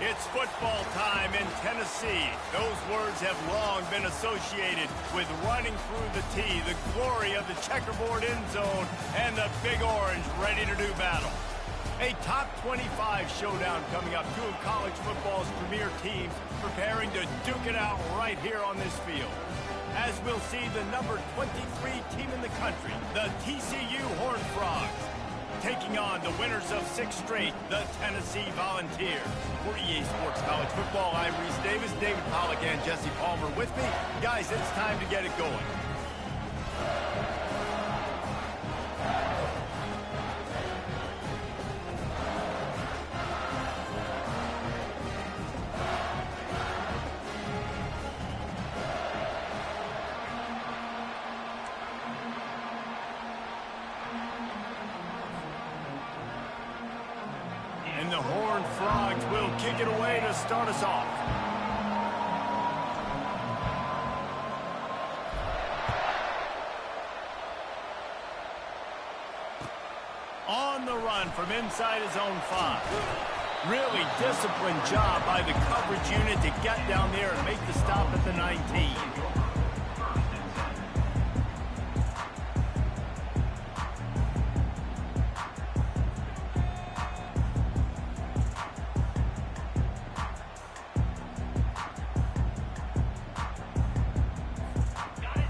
It's football time in Tennessee. Those words have long been associated with running through the tee, the glory of the checkerboard end zone, and the Big Orange ready to do battle. A top 25 showdown coming up. Two of college football's premier teams preparing to duke it out right here on this field. As we'll see the number 23 team in the country, the TCU Horned Frogs, taking on the winners of 6 straight, the Tennessee Volunteers. For EA Sports College Football, I'm Reese Davis, David Pollack, and Jesse Palmer with me. Guys, it's time to get it going. And the Horned Frogs will kick it away to start us off. On the run from inside his own 5. Really disciplined job by the coverage unit to get down there and make the stop at the 19.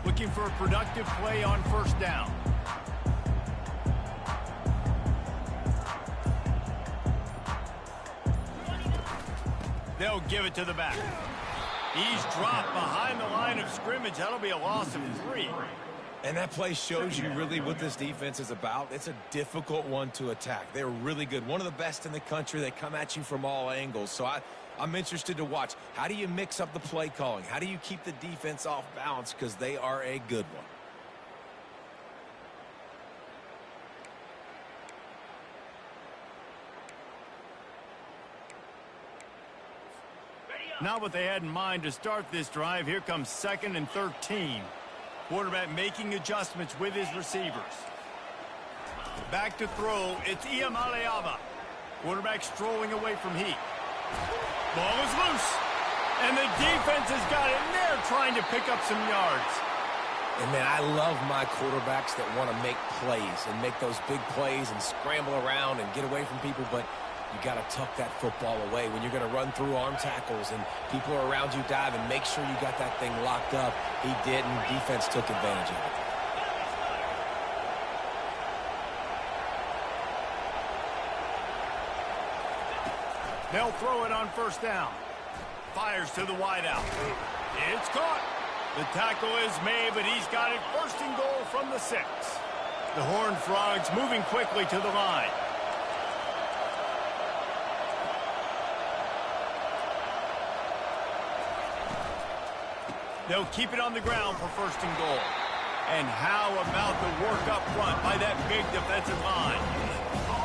Looking for a productive play on first down. They'll give it to the back. He's dropped behind the line of scrimmage. That'll be a loss of 3. And that play shows you really what this defense is about. It's a difficult one to attack. They're really good. One of the best in the country. They come at you from all angles. So I'm interested to watch. How do you mix up the play calling? How do you keep the defense off balance? Because they are a good one. Not what they had in mind to start this drive. Here comes 2nd and 13. Quarterback making adjustments with his receivers. Back to throw. It's Iamaleava. Quarterback strolling away from Heat. Ball is loose. And the defense has got it in there trying to pick up some yards. And, man, I love my quarterbacks that want to make plays and make those big plays and scramble around and get away from people, but you got to tuck that football away when you're going to run through arm tackles and people are around you diving. Make sure you got that thing locked up. He did, and defense took advantage of it. They'll throw it on first down. Fires to the wideout. It's caught. The tackle is made, but he's got it 1st and goal from the 6. The Horned Frogs moving quickly to the line. They'll keep it on the ground for 1st and goal. And how about the work up front by that big defensive line?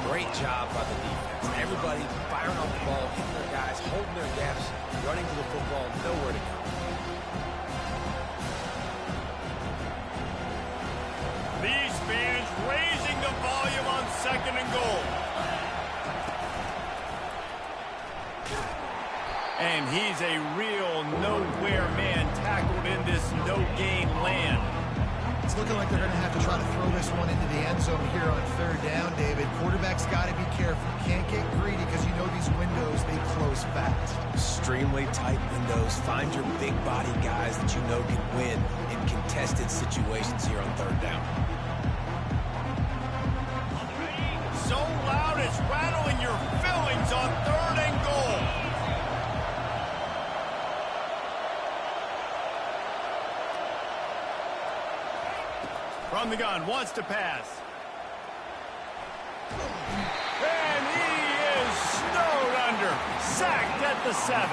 Great job by the defense. Everybody firing on the ball, hitting their guys, holding their gaps, running to the football, nowhere to go. These fans raising the volume on 2nd and goal. And he's a real nowhere man tackled in this no-gain land. It's looking like they're going to have to try to throw this one into the end zone here on 3rd down, David. Quarterback's got to be careful. Can't get greedy because you know these windows, they close fast. Extremely tight windows. Find your big body guys that you know can win in contested situations here on 3rd down. So loud it's rattling your fillings on 3rd and goal. From the gun, wants to pass. And he is snowed under. Sacked at the 7.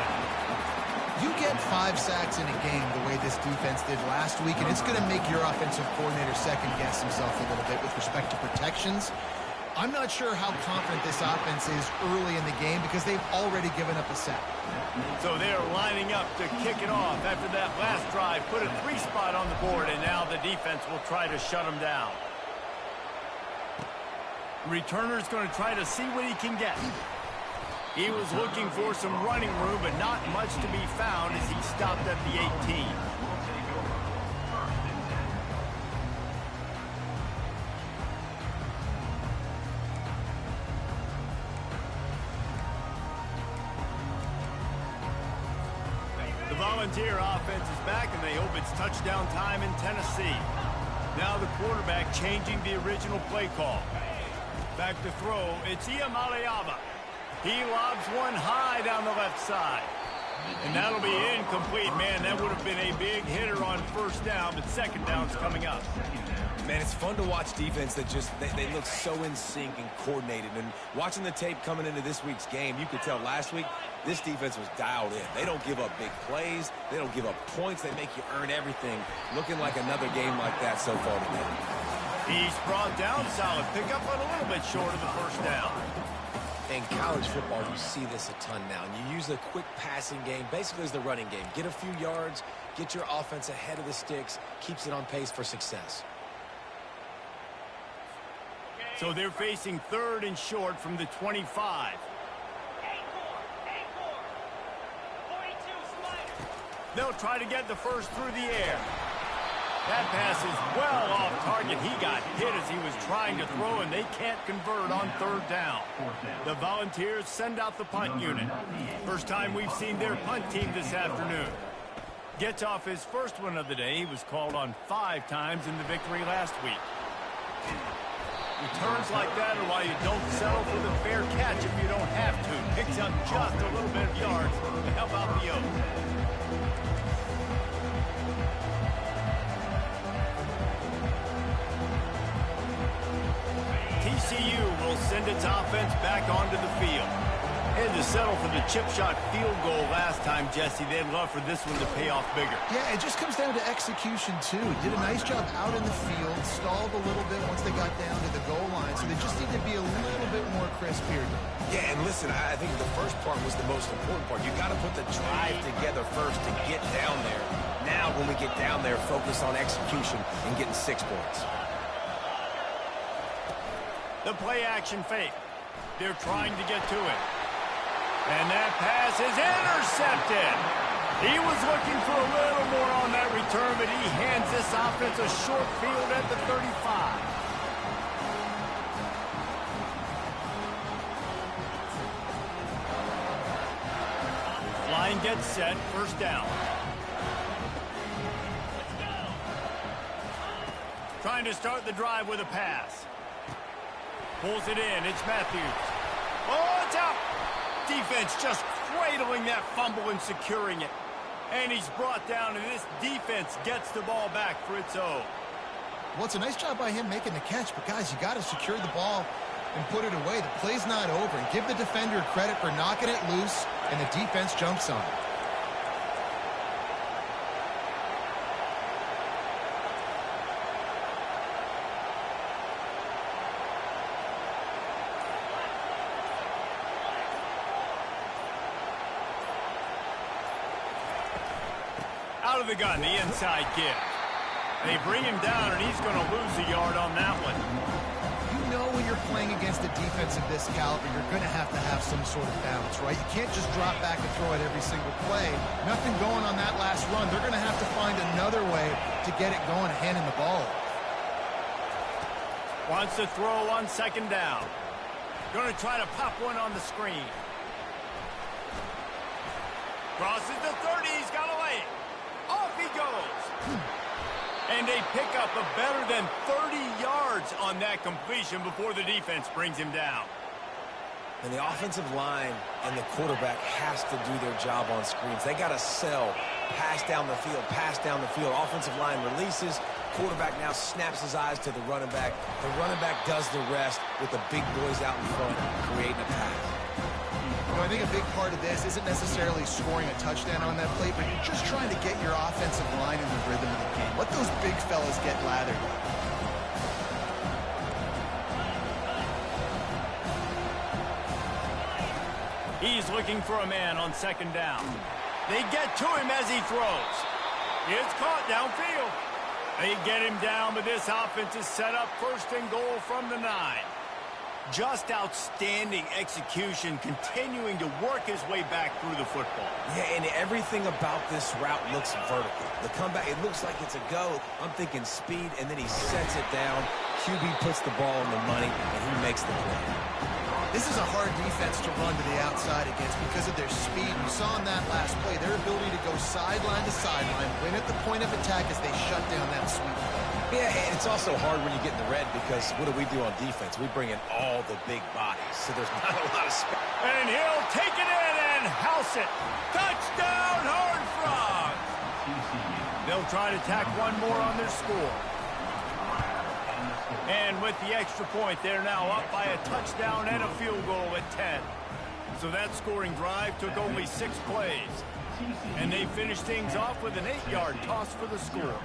You get 5 sacks in a game the way this defense did last week, and it's going to make your offensive coordinator second-guess himself a little bit with respect to protections. I'm not sure how confident this offense is early in the game because they've already given up a sack. So they're lining up to kick it off after that last drive. Put a 3 spot on the board, and now the defense will try to shut them down. Returner's going to try to see what he can get. He was looking for some running room, but not much to be found as he stopped at the 18. The Volunteer offense is back, and they hope it's touchdown time in Tennessee. Now the quarterback changing the original play call. Back to throw, it's Iamaleava. He lobs one high down the left side. And that'll be incomplete. Man, that would have been a big hitter on first down, but second down's coming up. Man, it's fun to watch defense that just, they look so in sync and coordinated. And watching the tape coming into this week's game, you could tell last week, this defense was dialed in. They don't give up big plays. They don't give up points. They make you earn everything. Looking like another game like that so far today. He's brought down solid. Pick up on a little bit short of the first down. In college football, you see this a ton now. And you use a quick passing game, basically as the running game. Get a few yards, get your offense ahead of the sticks, keeps it on pace for success. So they're facing third and short from the 25. They'll try to get the first through the air. That pass is well off target. He got hit as he was trying to throw, and they can't convert on third down. The Volunteers send out the punt unit. First time we've seen their punt team this afternoon. Gets off his first one of the day. He was called on 5 times in the victory last week. Returns like that are why you don't settle for the fair catch if you don't have to. Picks up just a little bit of yards to help out the Oaks. TCU will send its offense back onto the field. Had to settle for the chip shot field goal last time, Jesse. They'd love for this one to pay off bigger. Yeah, it just comes down to execution, too. Did a nice job out in the field, stalled a little bit once they got down to the goal line, so they just need to be a little bit more crisp here. Yeah, and listen, I think the first part was the most important part. You got to put the drive together first to get down there. Now, when we get down there, focus on execution and getting 6 points. The play action fake. They're trying to get to it. And that pass is intercepted. He was looking for a little more on that return, but he hands this offense a short field at the 35. Line gets set, first down. Trying to start the drive with a pass. Pulls it in, it's Matthews. Oh, it's out! Defense just cradling that fumble and securing it. And he's brought down, and this defense gets the ball back for its own. Well, it's a nice job by him making the catch, but guys, you got to secure the ball and put it away. The play's not over. And give the defender credit for knocking it loose, and the defense jumps on it. Out of the gun, the inside give. They bring him down, and he's going to lose a yard on that one. You know when you're playing against a defense of this caliber, you're going to have some sort of balance, right? You can't just drop back and throw it every single play. Nothing going on that last run. They're going to have to find another way to get it going, handing the ball. Wants to throw on second down. Going to try to pop one on the screen. Crosses the 30. He's got a lane. Off he goes. And they pick up a better than 30 yards on that completion before the defense brings him down. And the offensive line and the quarterback has to do their job on screens. They got to sell, pass down the field, pass down the field. Offensive line releases. Quarterback now snaps his eyes to the running back. The running back does the rest with the big boys out in front, creating a pass. You know, I think a big part of this isn't necessarily scoring a touchdown on that play, but you're just trying to get your offensive line in the rhythm of the game. Let those big fellas get lathered. He's looking for a man on second down. They get to him as he throws. It's caught downfield. They get him down, but this offense is set up first and goal from the 9. Just outstanding execution, continuing to work his way back through the football. Yeah, and everything about this route looks vertical. The comeback, it looks like it's a go. I'm thinking speed, and then he sets it down. QB puts the ball on the money, and he makes the play. This is a hard defense to run to the outside against because of their speed. We saw in that last play their ability to go sideline to sideline, win at the point of attack as they shut down that sweep play. Yeah, and it's also hard when you get in the red because what do we do on defense? We bring in all the big bodies, so there's not a lot of space. And he'll take it in and house it. Touchdown, Horned Frogs! They'll try to tack one more on their score. And with the extra point, they're now up by a touchdown and a field goal at 10. So that scoring drive took only 6 plays. And they finished things off with an 8-yard toss for the score.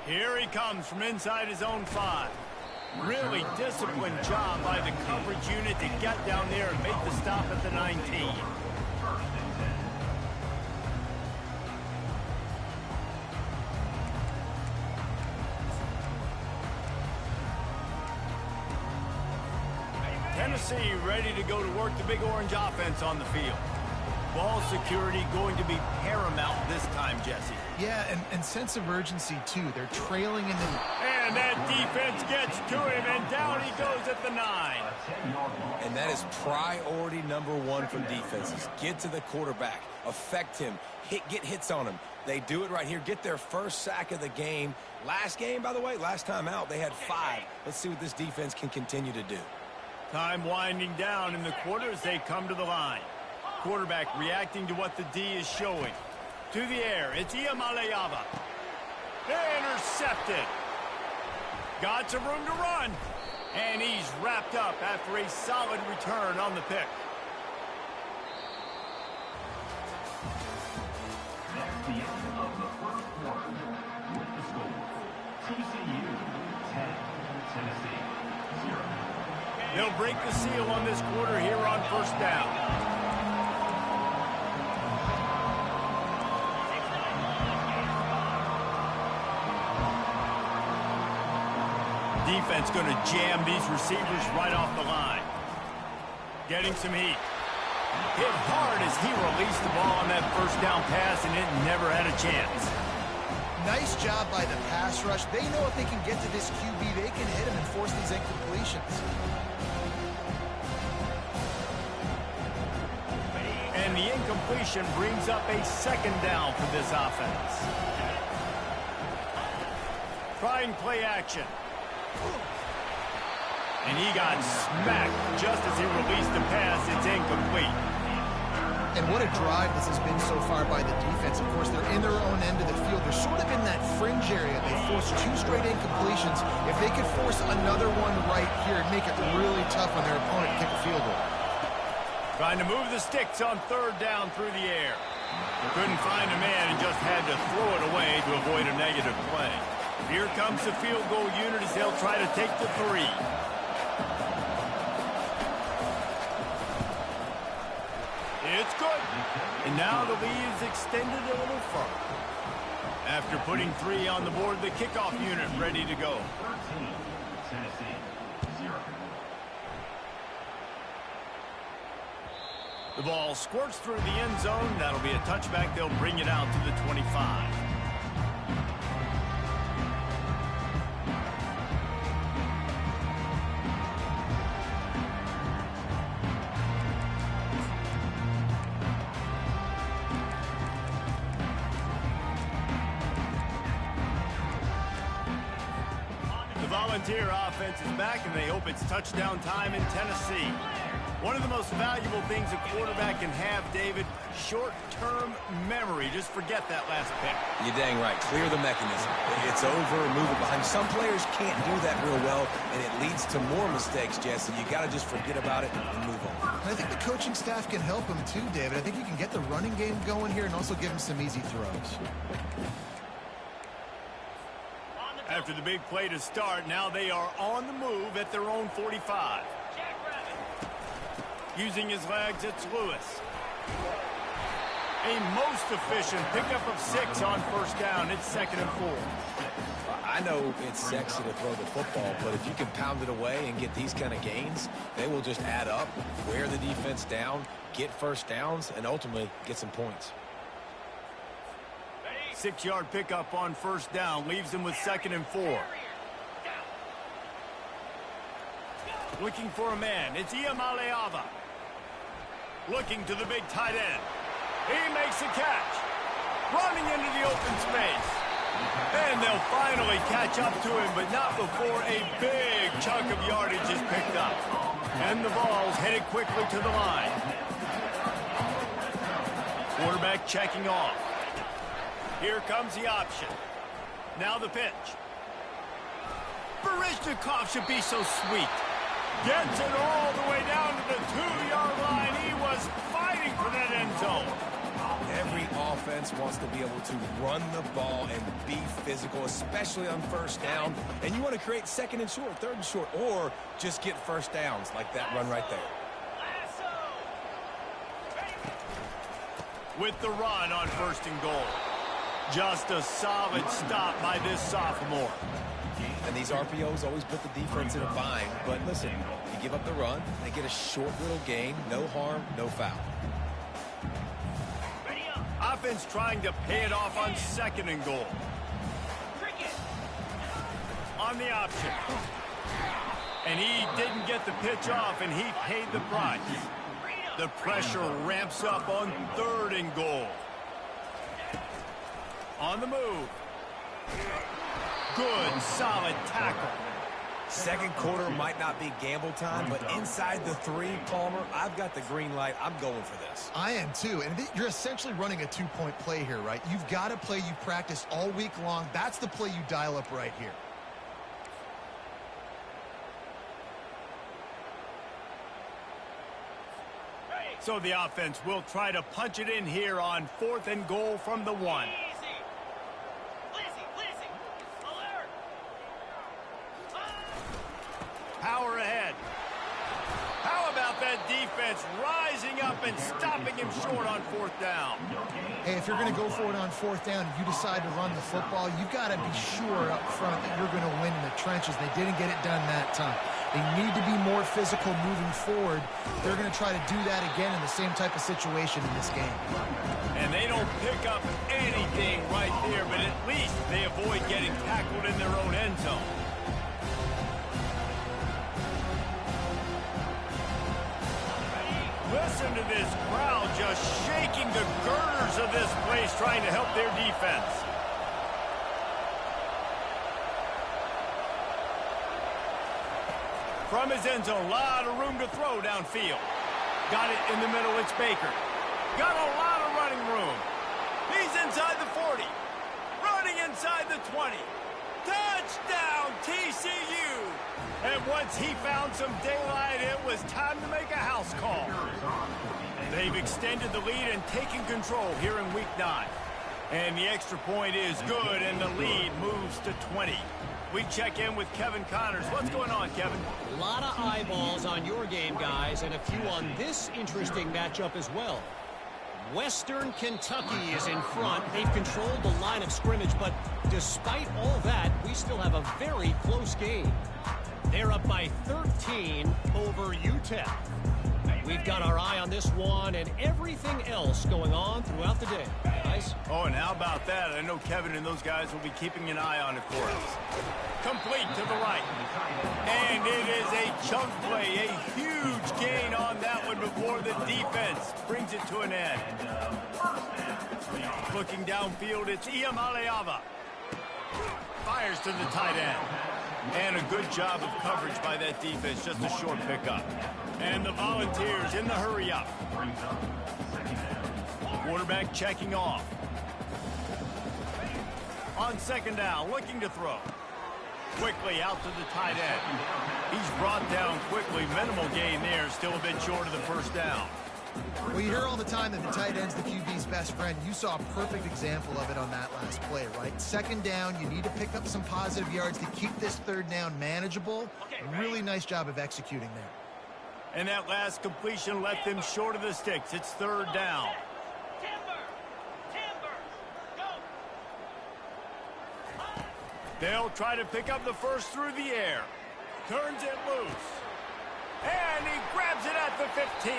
Here he comes from inside his own 5. Really disciplined job by the coverage unit to get down there and make the stop at the 19. Tennessee ready to go to work the Big Orange offense on the field. Ball security going to be paramount this time, Jesse. Yeah, and sense of urgency, too. They're trailing in the... And that defense gets to him, and down he goes at the 9. And that is priority number 1 for defenses. Get to the quarterback. Affect him. Get hits on him. They do it right here. Get their first sack of the game. Last game, by the way, last time out, they had 5. Let's see what this defense can continue to do. Time winding down in the quarter as they come to the line. Quarterback reacting to what the D is showing. To the air, it's Iamaleava. Intercepted. Got some room to run. And he's wrapped up after a solid return on the pick. That's the end of the first quarter. With the score, TCU 10, Tennessee 0. They'll break the seal on this quarter here on first down. Defense going to jam these receivers right off the line. Getting some heat. Hit hard as he released the ball on that first down pass, and it never had a chance. Nice job by the pass rush. They know if they can get to this QB, they can hit him and force these incompletions. And the incompletion brings up a second down for this offense. Trying play action. And he got smacked just as he released the pass. It's incomplete. And what a drive this has been so far by the defense. Of course, they're in their own end of the field. They're sort of in that fringe area. They forced 2 straight incompletions. If they could force another one right here, it'd make it really tough on their opponent to kick a field goal. Trying to move the sticks on third down through the air. Couldn't find a man and just had to throw it away to avoid a negative play. Here comes the field goal unit as they'll try to take the 3. It's good. And now the lead is extended a little further. After putting 3 on the board, the kickoff unit ready to go. 13, Tennessee 0. The ball squirts through the end zone. That'll be a touchback. They'll bring it out to the 25. Volunteer offense is back, and they hope it's touchdown time in Tennessee. One of the most valuable things a quarterback can have, David, short-term memory. Just forget that last pick. You're dang right. Clear the mechanism. It's over, move it behind. Some players can't do that real well, and it leads to more mistakes, Jesse. You got to just forget about it and move on. And I think the coaching staff can help him too, David. I think you can get the running game going here and also give him some easy throws. After the big play to start, now they are on the move at their own 45. Using his legs, it's Lewis. A most efficient pickup of 6 on first down. It's 2nd and 4. I know it's sexy to throw the football, but if you can pound it away and get these kind of gains, they will just add up, wear the defense down, get first downs, and ultimately get some points. 6-yard pickup on first down leaves them with 2nd and 4. Looking for a man. It's Iamaleava. Looking to the big tight end. He makes a catch. Running into the open space. And they'll finally catch up to him, but not before a big chunk of yardage is picked up. And the ball's headed quickly to the line. Quarterback checking off. Here comes the option. Now the pitch. Barishnikov should be so sweet. Gets it all the way down to the 2-yard line. He was fighting for that end zone. Every offense wants to be able to run the ball and be physical, especially on first down. And you want to create 2nd and short, 3rd and short, or just get first downs like that run right there. With the run on 1st and goal. Just a solid stop by this sophomore. And these RPOs always put the defense in a bind. But listen, you give up the run, they get a short little gain, no harm, no foul. Offense trying to pay it off on 2nd and goal. On the option. And he didn't get the pitch off, and he paid the price. The pressure ramps up on 3rd and goal. On the move. Good, solid tackle. Second quarter might not be gamble time, but inside the 3, Palmer, I've got the green light. I'm going for this. I am too, and you're essentially running a 2-point play here, right? You've got a play you practiced all week long. That's the play you dial up right here. So the offense will try to punch it in here on 4th and goal from the 1. Power ahead. How about that defense rising up and stopping him short on 4th down? Hey, if you're going to go for it on 4th down and you decide to run the football, you've got to be sure up front that you're going to win in the trenches. They didn't get it done that time. They need to be more physical moving forward. They're going to try to do that again in the same type of situation in this game. And they don't pick up anything right there, but at least they avoid getting tackled in their own end zone. Listen to this crowd just shaking the girders of this place, trying to help their defense. From his end zone, a lot of room to throw downfield. Got it in the middle, it's Baker. Got a lot of running room. He's inside the 40. Running inside the 20. Touchdown, TCU! And once he found some daylight, it was time to make a house call. They've extended the lead and taken control here in Week 9. And the extra point is good, and the lead moves to 20. We check in with Kevin Connors. What's going on, Kevin? A lot of eyeballs on your game, guys, and a few on this interesting matchup as well. Western Kentucky is in front. They've controlled the line of scrimmage, but despite all that, we still have a very close game. They're up by 13 over UTEP. We've got our eye on this one and everything else going on throughout the day. Guys? Oh, and how about that? I know Kevin and those guys will be keeping an eye on it for us. Complete to the right. And it is a chunk play, a huge gain on that one before the defense brings it to an end. Looking downfield, it's Iamaleava. Fires to the tight end. And a good job of coverage by that defense, just a short pickup. And the Volunteers in the hurry up. Quarterback checking off. On 2nd down, looking to throw. Quickly out to the tight end. He's brought down quickly. Minimal gain there, still a bit short of the 1st down. Well, you hear all the time that the tight end's the QB's best friend. You saw a perfect example of it on that last play, right? 2nd down, you need to pick up some positive yards to keep this 3rd down manageable. Really nice job of executing there. And that last completion left them short of the sticks. It's 3rd down. They'll try to pick up the first through the air. Turns it loose. And he grabs it at the 15.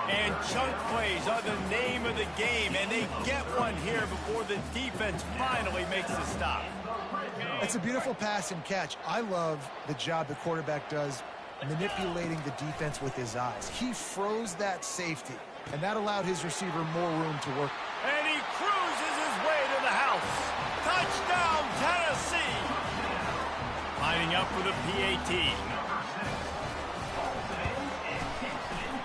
And chunk plays are the name of the game, and they get one here before the defense finally makes the stop. It's a beautiful pass and catch. I love the job the quarterback does manipulating the defense with his eyes. He froze that safety, and that allowed his receiver more room to work. And he cruises his way to the house. Touchdown, Tennessee! Lining up for the PAT.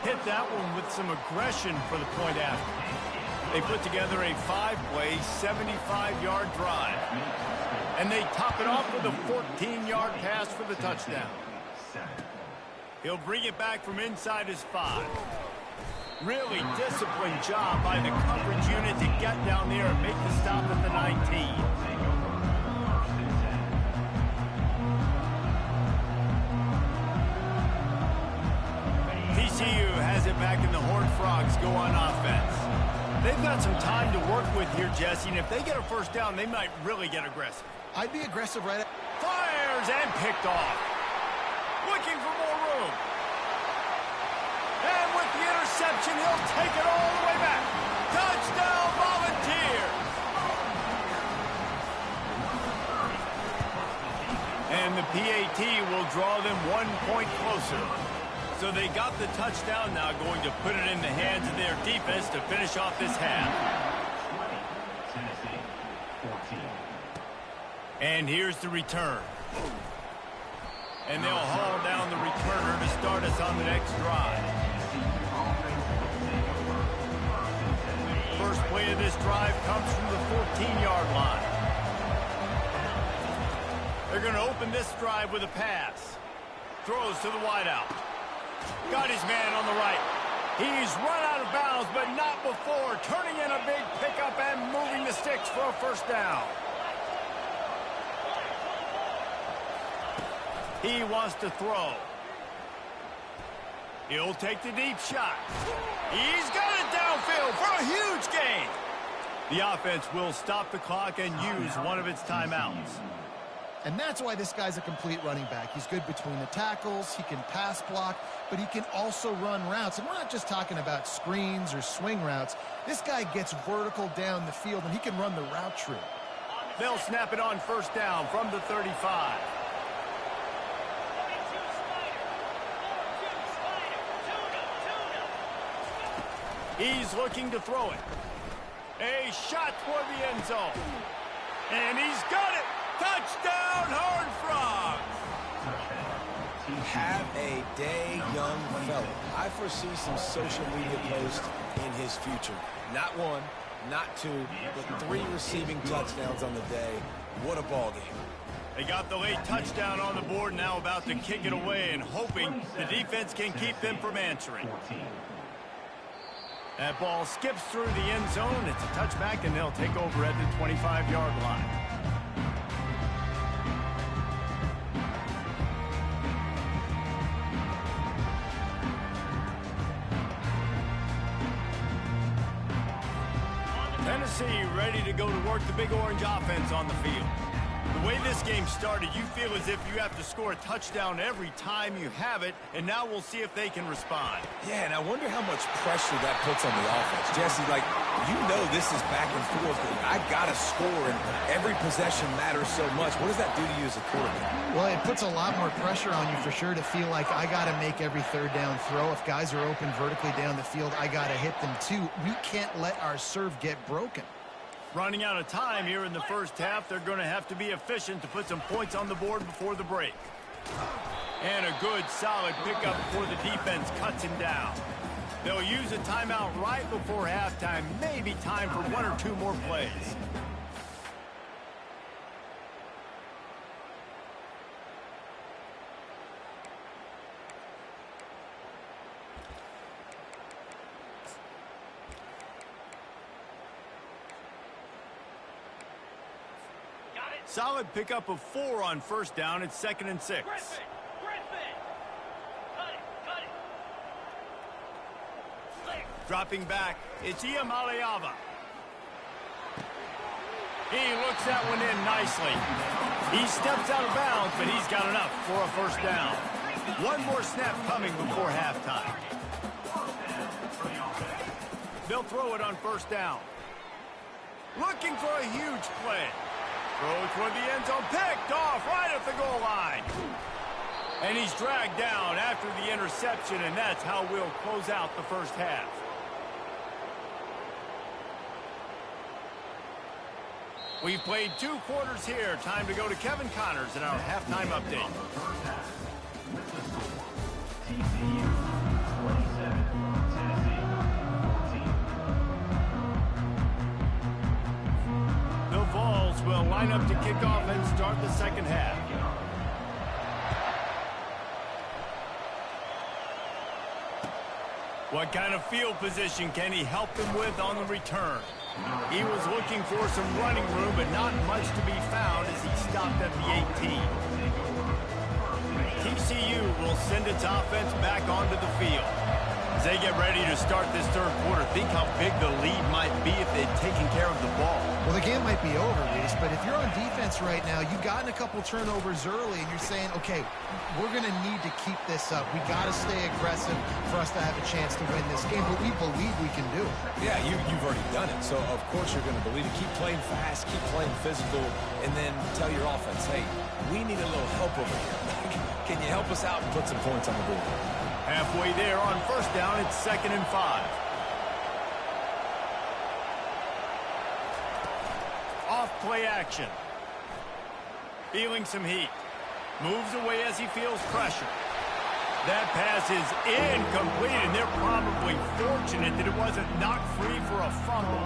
Hit that one with some aggression for the point after. They put together a 5-play, 75-yard drive. And they top it off with a 14-yard pass for the touchdown. He'll bring it back from inside his 5. Really disciplined job by the coverage unit to get down there and make the stop at the 19. TCU has it back, and the Horned Frogs go on offense. They've got some time to work with here, Jesse, and if they get a first down, they might really get aggressive. I'd be aggressive right at... Fires and picked off. Looking for more room. And with the interception, he'll take it all the way back. Touchdown, Volunteers! And the PAT will draw them 1 point closer. So they got the touchdown, now going to put it in the hands of their defense to finish off this half. And here's the return. And they'll haul down the returner to start us on the next drive. First play of this drive comes from the 14-yard line. They're going to open this drive with a pass. Throws to the wideout. Got his man on the right. He's run out of bounds, but not before turning in a big pickup and moving the sticks for a first down. He wants to throw. He'll take the deep shot. He's got it downfield for a huge gain. The offense will stop the clock and use one of its timeouts. And that's why this guy's a complete running back. He's good between the tackles, he can pass block, but he can also run routes. And we're not just talking about screens or swing routes. This guy gets vertical down the field, and he can run the route tree. They'll snap it on first down from the 35. He's looking to throw it. A shot toward the end zone. And he's got it. Touchdown, Horned Frogs! Have a day, young fella. I foresee some social media posts in his future. Not one, not two, but 3 receiving touchdowns on the day. What a ball game. They got the late touchdown on the board, now about to kick it away and hoping the defense can keep them from answering. That ball skips through the end zone. It's a touchback, and they'll take over at the 25-yard line. Tennessee ready to go to work the Big Orange offense on the field. The way this game started, you feel as if you have to score a touchdown every time you have it, and now we'll see if they can respond. Yeah, and I wonder how much pressure that puts on the offense. Jesse, like, you know this is back and forth. I got to score, and every possession matters so much. What does that do to you as a quarterback? Well, it puts a lot more pressure on you for sure to feel like I got to make every third down throw. If guys are open vertically down the field, I got to hit them too. We can't let our serve get broken. Running out of time here in the first half, they're going to have to be efficient to put some points on the board before the break. And a good, solid pickup before the defense cuts him down. They'll use a timeout right before halftime. Maybe time for 1 or 2 more plays. Solid pickup of 4 on first down. It's 2nd and 6. Dropping back, it's Iamaleava. He looks that one in nicely. He steps out of bounds, but he's got enough for a first down. One more snap coming before halftime. They'll throw it on first down. Looking for a huge play. Throw toward the end zone. Picked off right at the goal line. And he's dragged down after the interception, and that's how we'll close out the first half. We've played 2 quarters here. Time to go to Kevin Connors in our halftime update. TCU 27, Tennessee 14. The Vols will line up to kick off and start the second half. What kind of field position can he help them with on the return? He was looking for some running room, but not much to be found as he stopped at the 18. TCU will send its offense back onto the field. As they get ready to start this third quarter, think how big the lead might be if they'd taken care of the ball. Well, the game might be over, Reese, but if you're on defense right now, you've gotten a couple turnovers early, and you're saying, okay, we're going to need to keep this up. We got to stay aggressive for us to have a chance to win this game, but we believe we can do it. Yeah, you've already done it, so of course you're going to believe it. Keep playing fast, keep playing physical, and then tell your offense, hey, we need a little help over here. Can you help us out and put some points on the board? Halfway there on first down, it's 2nd and 5. Off play action. Feeling some heat. Moves away as he feels pressure. That pass is incomplete, and they're probably fortunate that it wasn't knocked free for a fumble.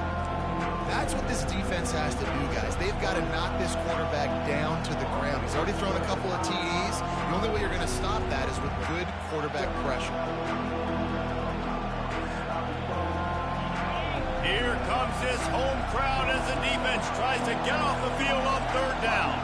That's what this defense has to do, guys. They've got to knock this quarterback down to the ground. He's already thrown a couple of TDs. The only way you're going to stop that is with good quarterback pressure. Here comes this home crowd as the defense tries to get off the field on third down.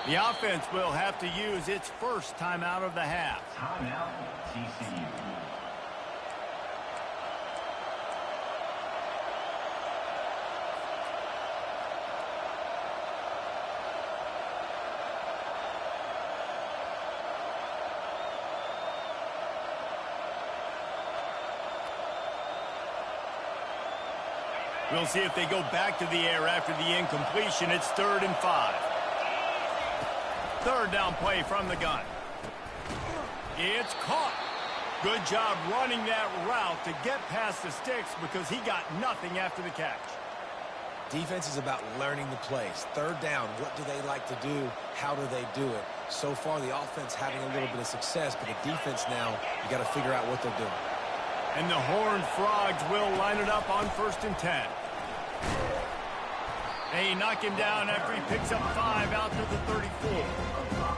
The offense will have to use its first timeout of the half. Timeout, TCU. We'll see if they go back to the air after the incompletion. It's 3rd and 5. Third down play from the gun. It's caught. Good job running that route to get past the sticks because he got nothing after the catch. Defense is about learning the plays. Third down, what do they like to do? How do they do it? So far, the offense having a little bit of success, but the defense now, you got to figure out what they're doing. And the Horned Frogs will line it up on 1st and 10. They knock him down after he picks up 5 out to the 34.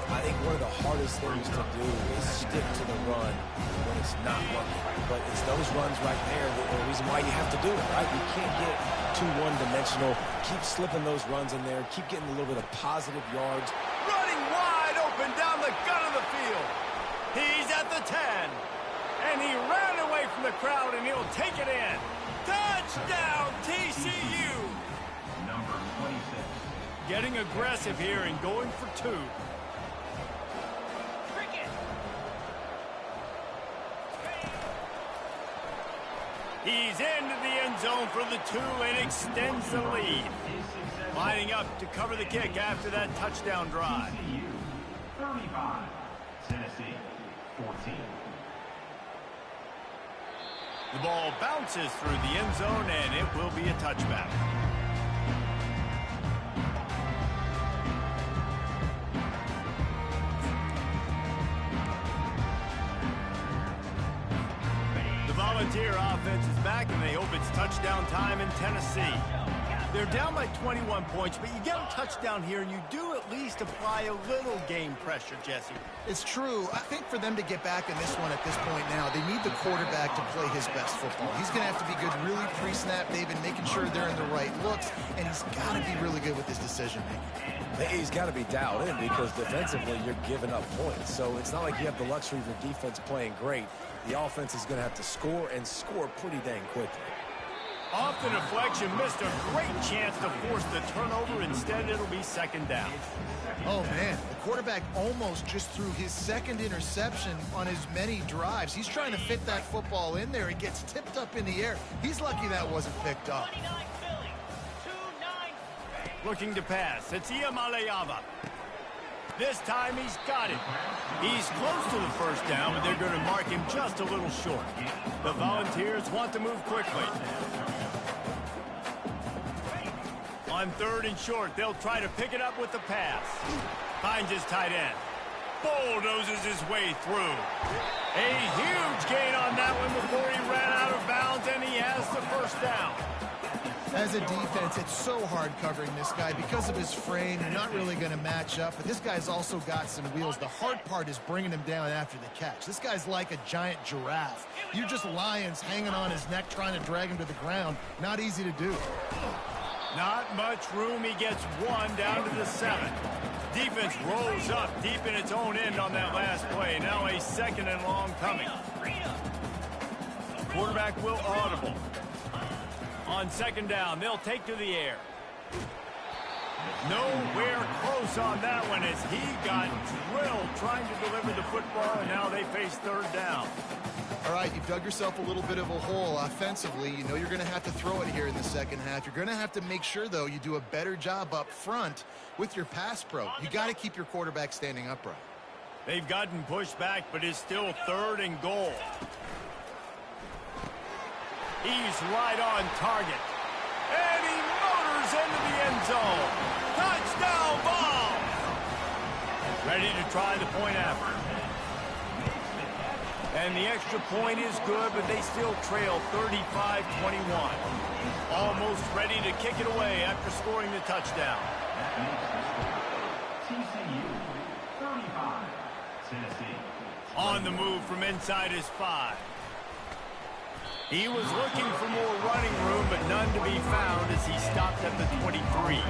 I think one of the hardest things to do is stick to the run when it's not working. But it's those runs right there that are the reason why you have to do it, right? You can't get too one-dimensional. Keep slipping those runs in there. Keep getting a little bit of positive yards. Running wide open down the gut of the field. He's at the 10. And he ran away from the crowd, and he'll take it in. Touchdown, TCU! Number 26. Getting aggressive here and going for 2. He's into the end zone for the 2 and extends the lead. Lining up to cover the kick after that touchdown drive. TCU 35, Tennessee 14. The ball bounces through the end zone, and it will be a touchback. The Volunteer offense is back, and they hope it's touchdown time in Tennessee. They're down by 21 points, but you get a touchdown here, and you do at least apply a little game pressure, Jesse. It's true. I think for them to get back in this one at this point now, they need the quarterback to play his best football. He's going to have to be good really pre-snap, David, making sure they're in the right looks, and he's got to be really good with his decision-making. He's got to be dialed in because defensively you're giving up points. So it's not like you have the luxury of your defense playing great. The offense is going to have to score and score pretty dang quickly. Off the deflection, missed a great chance to force the turnover. Instead, it'll be second down. Oh, man, the quarterback almost just threw his second interception on as many drives. He's trying to fit that football in there. It gets tipped up in the air. He's lucky that wasn't picked up. Looking to pass. It's Iamaleava. This time he's got it. He's close to the first down, but they're going to mark him just a little short. The Volunteers want to move quickly. On third and short, they'll try to pick it up with the pass. Finds his tight end. Bulldozes his way through. A huge gain on that one before he ran out of bounds, and he has the first down. As a defense, it's so hard covering this guy because of his frame. You're not really going to match up, but this guy's also got some wheels. The hard part is bringing him down after the catch. This guy's like a giant giraffe. You're just lions hanging on his neck trying to drag him to the ground. Not easy to do. Not much room. He gets one down to the 7. Defense rolls up deep in its own end on that last play. Now a second and long coming. Quarterback will audible. On second down, they'll take to the air. Nowhere close on that one as he got drilled trying to deliver the football, and now they face third down. All right, you've dug yourself a little bit of a hole offensively. You know you're going to have to throw it here in the second half. You're going to have to make sure, though, you do a better job up front with your pass pro. You got to keep your quarterback standing upright. They've gotten pushed back, but it's still third and goal. He's right on target. And he motors into the end zone. Touchdown ball. Ready to try the point after. And the extra point is good, but they still trail 35-21. Almost ready to kick it away after scoring the touchdown. TCU 35, Tennessee. On the move from inside his 5. He was looking for more running room, but none to be found as he stopped at the 23.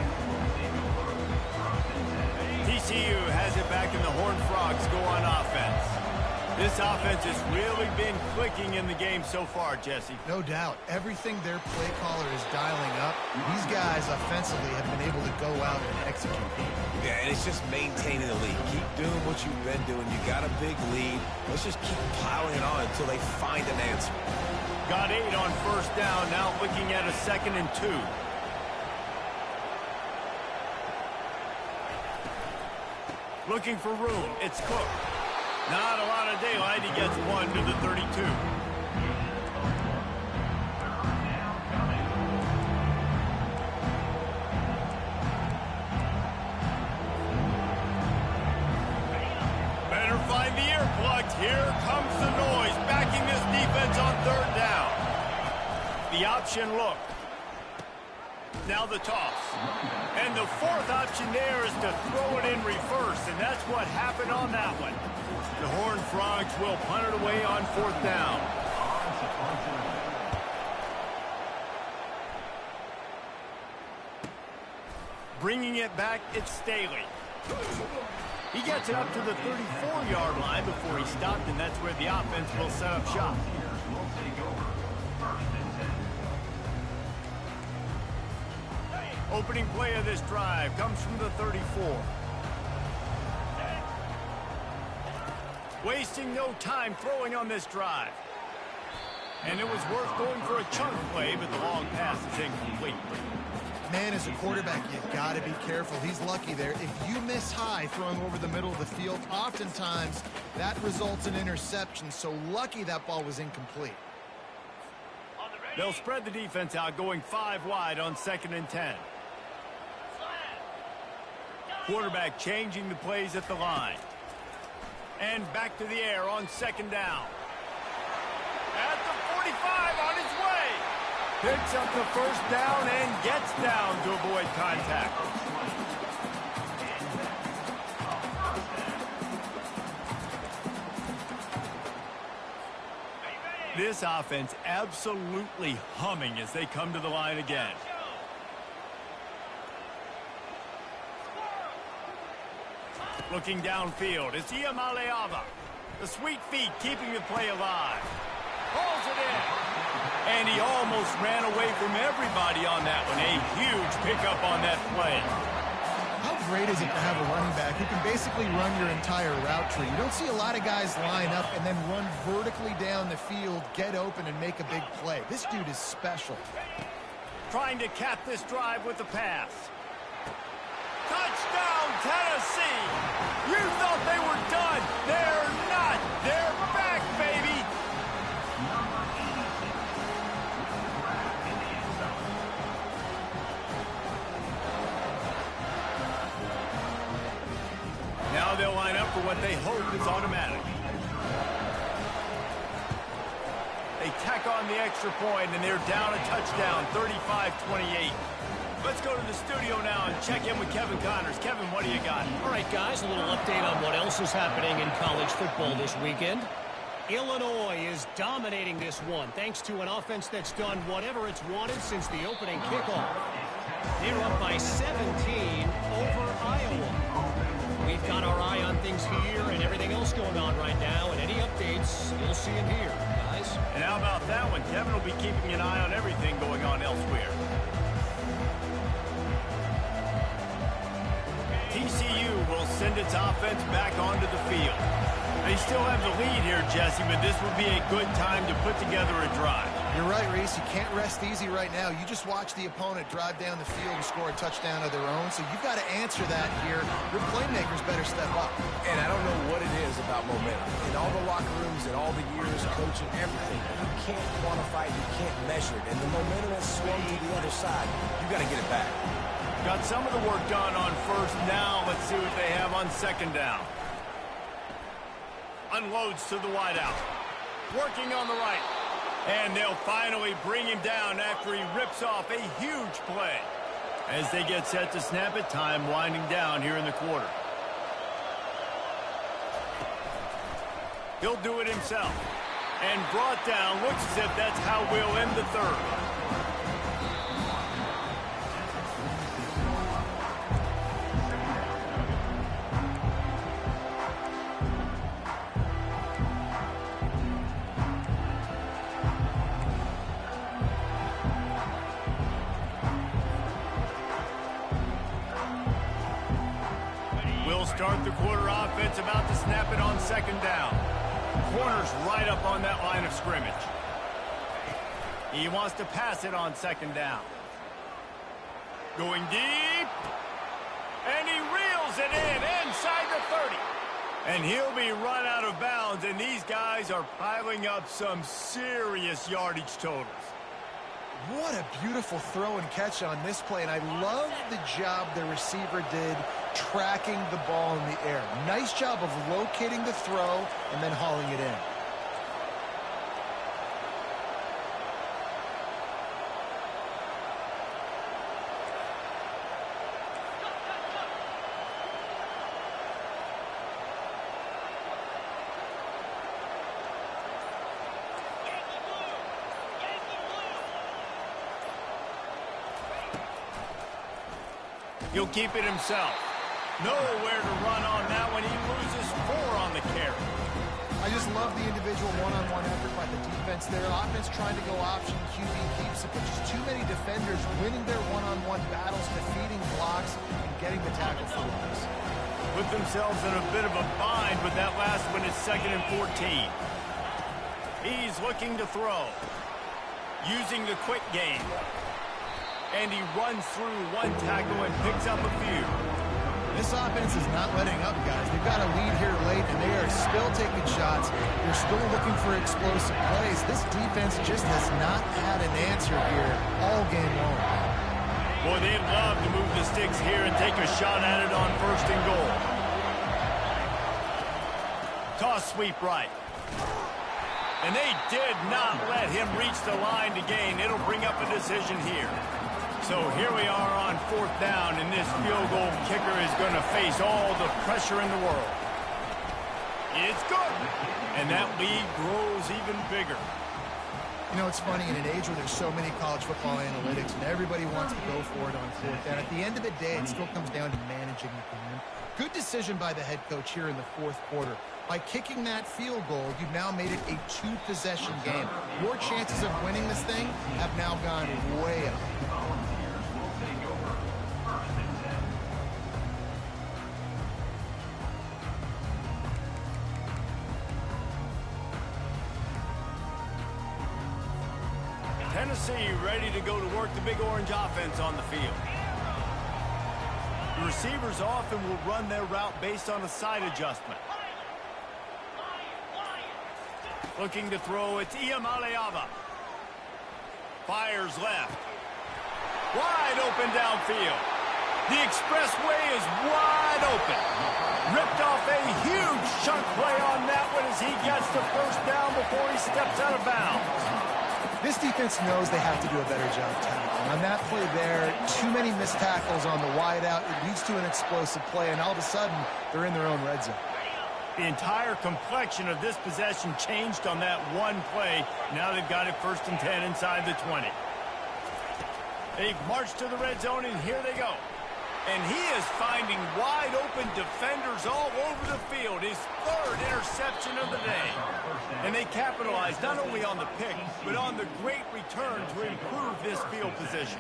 TCU has it back, and the Horned Frogs go on offense. This offense has really been clicking in the game so far, Jesse. No doubt. Everything their play caller is dialing up, these guys offensively have been able to go out and execute. Yeah, and it's just maintaining the lead. Keep doing what you've been doing. You got a big lead. Let's just keep piling it on until they find an answer. Got 8 on first down, now looking at a 2nd and 2. Looking for room, it's Cook. Not a lot of daylight, he gets 1 to the 32. Better find the earplugs. Here comes the noise, backing this defense on third down. The option look. Now the toss. And the fourth option there is to throw it in reverse, and that's what happened on that one. The Horned Frogs will punt it away on fourth down. Bringing it back, it's Staley. He gets it up to the 34-yard line before he stopped, and that's where the offense will set up shop. Opening play of this drive comes from the 34. Wasting no time throwing on this drive. And it was worth going for a chunk play, but the long pass is incomplete. Man, as a quarterback, you've got to be careful. He's lucky there. If you miss high throwing over the middle of the field, oftentimes that results in interception. So lucky that ball was incomplete. They'll spread the defense out, going 5 wide on 2nd and 10. Quarterback changing the plays at the line. And back to the air on 2nd down. At the 45 on his way. Picks up the first down and gets down to avoid contact. This offense absolutely humming as they come to the line again. Looking downfield, it's Iamaleava. The sweet feet keeping the play alive. Pulls it in. And he almost ran away from everybody on that one. A huge pickup on that play. How great is it to have a running back who can basically run your entire route tree? You don't see a lot of guys line up and then run vertically down the field, get open, and make a big play. This dude is special. Trying to cap this drive with the pass. Touchdown, Tennessee! You thought they were done. They're not. They're back, baby! Now they'll line up for what they hope is automatic. They tack on the extra point, and they're down a touchdown, 35-28. Let's go to the studio now and check in with Kevin Connors. Kevin, what do you got? All right, guys, a little update on what else is happening in college football this weekend. Illinois is dominating this one thanks to an offense that's done whatever it's wanted since the opening kickoff. They're up by 17 over Iowa. We've got our eye on things here and everything else going on right now, and any updates you'll see in here, guys. And how about that one? Kevin will be keeping an eye on everything going on elsewhere. TCU will send its offense back onto the field. They still have the lead here, Jesse, but this would be a good time to put together a drive. You're right, Reese. You can't rest easy right now. You just watch the opponent drive down the field and score a touchdown of their own, so you've got to answer that here. Your playmakers better step up. And I don't know what it is about momentum. In all the locker rooms and all the years coaching, everything, you can't quantify it, you can't measure it. And the momentum has swung to the other side. You got to get it back. Got some of the work done on first. Now let's see what they have on second down. Unloads to the wideout. Working on the right. And they'll finally bring him down after he rips off a huge play. As they get set to snap it, time winding down here in the quarter. He'll do it himself. And brought down. Looks as if that's how we'll end the third. Start the quarter offense, about to snap it on second down. Corner's right up on that line of scrimmage. He wants to pass it on second down. Going deep. And he reels it in inside the 30. And he'll be run out of bounds, and these guys are piling up some serious yardage totals. What a beautiful throw and catch on this play, and I love the job the receiver did tracking the ball in the air. Nice job of locating the throw and then hauling it in. He'll keep it himself. Nowhere to run on that one. He loses 4 on the carry. I just love the individual one-on-one effort by the defense there. Offense trying to go option, QB keeps it, but just too many defenders winning their one-on-one battles, defeating blocks, and getting the tackle for loss. Put themselves in a bit of a bind, but that last one is 2nd and 14. He's looking to throw. Using the quick game. And he runs through one tackle and picks up a few. This offense is not letting up, guys. They've got a lead here late, and they are still taking shots. They're still looking for explosive plays. This defense just has not had an answer here all game long. Boy, they'd love to move the sticks here and take a shot at it on 1st and goal. Toss sweep right. And they did not let him reach the line to gain. It'll bring up a decision here. So here we are on 4th down, and this field goal kicker is going to face all the pressure in the world. It's good. And that lead grows even bigger. You know, it's funny, in an age where there's so many college football analytics and everybody wants to go for it on 4th down, at the end of the day, it still comes down to managing the game. Good decision by the head coach here in the 4th quarter. By kicking that field goal, you've now made it a 2-possession game. Your chances of winning this thing have now gone way up. Tennessee ready to go to work the Big Orange offense on the field. The receivers often will run their route based on a side adjustment. Looking to throw, it's Iamaleava. Fires left. Wide open downfield. The expressway is wide open. Ripped off a huge chunk play on that one as he gets the first down before he steps out of bounds. This defense knows they have to do a better job tackling. On that play there, too many missed tackles on the wide out. It leads to an explosive play, and all of a sudden, they're in their own red zone. The entire complexion of this possession changed on that one play. Now they've got it 1st and 10 inside the 20. They've marched to the red zone, and here they go. And he is finding wide-open defenders all over the field. His 3rd interception of the day. And they capitalized not only on the pick, but on the great return to improve this field position.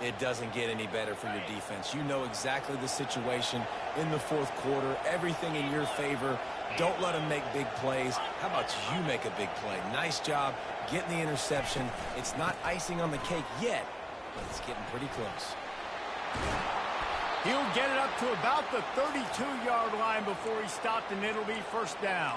It doesn't get any better for your defense. You know exactly the situation in the 4th quarter. Everything in your favor. Don't let them make big plays. How about you make a big play? Nice job getting the interception. It's not icing on the cake yet, but it's getting pretty close. He'll get it up to about the 32-yard line before he stopped, and it'll be 1st down.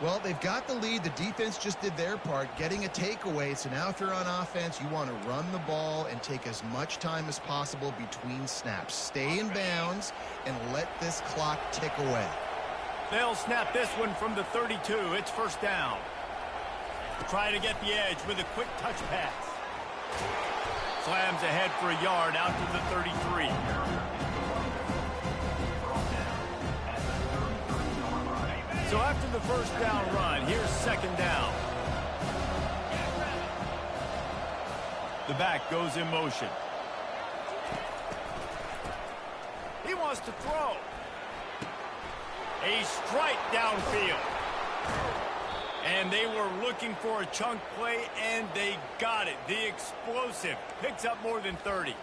Well, they've got the lead. The defense just did their part, getting a takeaway. So now if you're on offense, you want to run the ball and take as much time as possible between snaps. Stay in bounds and let this clock tick away. They'll snap this one from the 32. It's 1st down. Try to get the edge with a quick touch pass. Slams ahead for a yard out to the 33. So after the 1st down run, here's 2nd down. The back goes in motion. He wants to throw. A strike downfield. And they were looking for a chunk play, and they got it. The explosive picks up more than 30.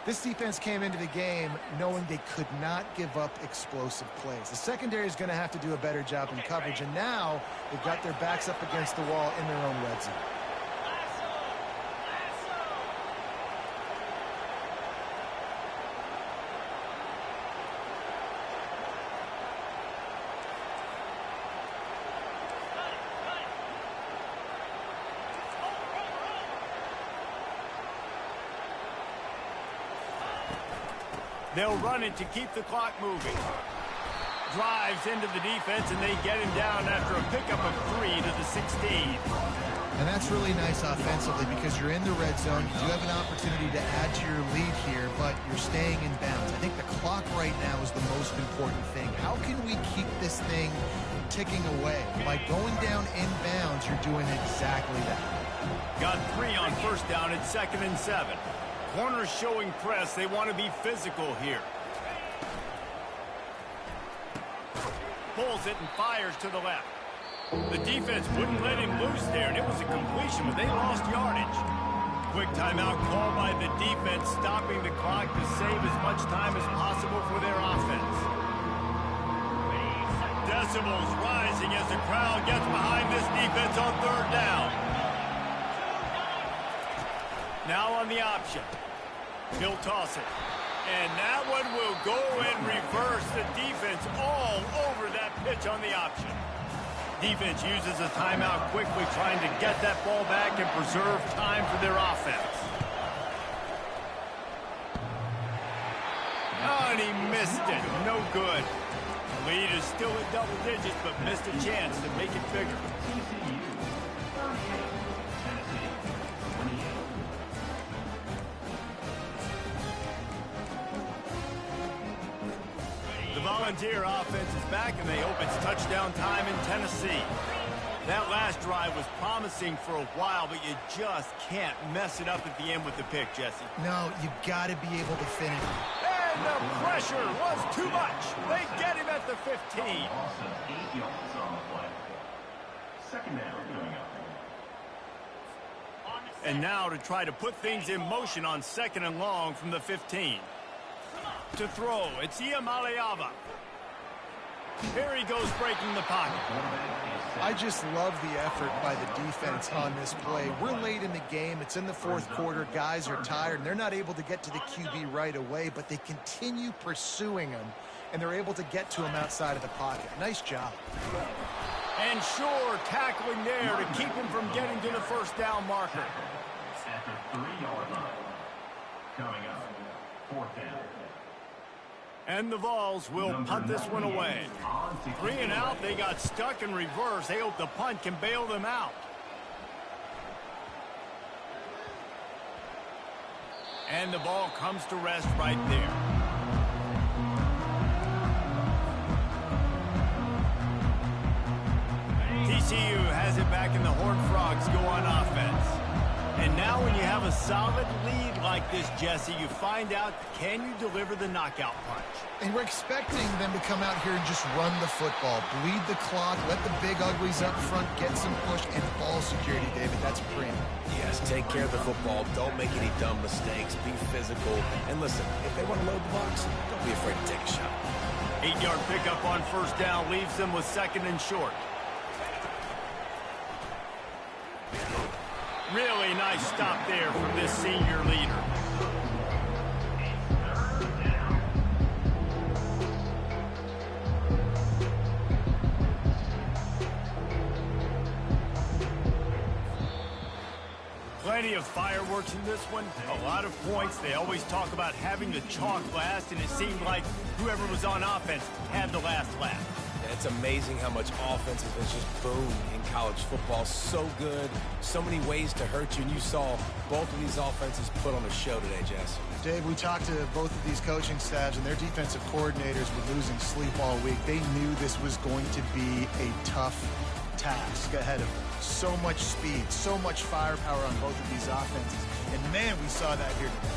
This defense came into the game knowing they could not give up explosive plays. The secondary is going to have to do a better job in coverage, and now they've got their backs up against the wall in their own red zone. They'll run it to keep the clock moving. Drives into the defense, and they get him down after a pickup of 3 to the 16. And that's really nice offensively because you're in the red zone. You do have an opportunity to add to your lead here, but you're staying in bounds. I think the clock right now is the most important thing. How can we keep this thing ticking away? By going down in bounds, you're doing exactly that. Got 3 on 1st down. It's 2nd and 7. Corners showing press. They want to be physical here. Pulls it and fires to the left. The defense wouldn't let him loose there, and it was a completion, but they lost yardage. Quick timeout called by the defense, stopping the clock to save as much time as possible for their offense. Decibels rising as the crowd gets behind this defense on 3rd down. Now on the option. He'll toss it. And that one will go and reverse. The defense all over that pitch on the option. Defense uses a timeout quickly, trying to get that ball back and preserve time for their offense. Oh, and he missed it. No good. The lead is still at double digits, but missed a chance to make it bigger. TCU 38, Tennessee 28. The Volunteer offense is back, and they hope it's touchdown time in Tennessee. That last drive was promising for a while, but you just can't mess it up at the end with the pick, Jesse. No, you got to be able to finish. And the pressure was too much. They get him at the 15. Loss of 8 yards on the play. Second down coming up. And now to try to put things in motion on 2nd and long from the 15. To throw, it's Iamaleava. Here he goes breaking the pocket. I just love the effort by the defense on this play. We're late in the game. It's in the 4th quarter. Guys are tired, and they're not able to get to the QB right away, but they continue pursuing him, and they're able to get to him outside of the pocket. Nice job. And sure, tackling there to keep him from getting to the 1st down marker. At the 3-yard line. Coming up, 4th down. And the Vols will punt this one away. 3 and out, they got stuck in reverse. They hope the punt can bail them out. And the ball comes to rest right there. TCU has it back, and the Horned Frogs go on offense. And now when you have a solid lead like this, Jesse, you find out, can you deliver the knockout punch? And we're expecting them to come out here and just run the football, bleed the clock, let the big uglies up front get some push, and ball security, David. That's premium. Yes, take care of the football. Don't make any dumb mistakes. Be physical. And listen, if they want to load the box, don't be afraid to take a shot. 8-yard pickup on 1st down leaves them with 2nd and short. Really nice stop there from this senior leader. Plenty of fireworks in this one. A lot of points. They always talk about having the chalk last, and it seemed like whoever was on offense had the last laugh. It's amazing how much offense has just boomed in college football. So good, so many ways to hurt you, and you saw both of these offenses put on a show today, Jess. Dave, we talked to both of these coaching staffs, and their defensive coordinators were losing sleep all week. They knew this was going to be a tough task ahead of them. So much speed, so much firepower on both of these offenses. And, man, we saw that here today.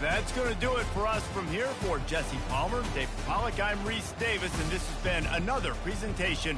That's going to do it for us from here. For Jesse Palmer, Dave Pollack, I'm Reese Davis, and this has been another presentation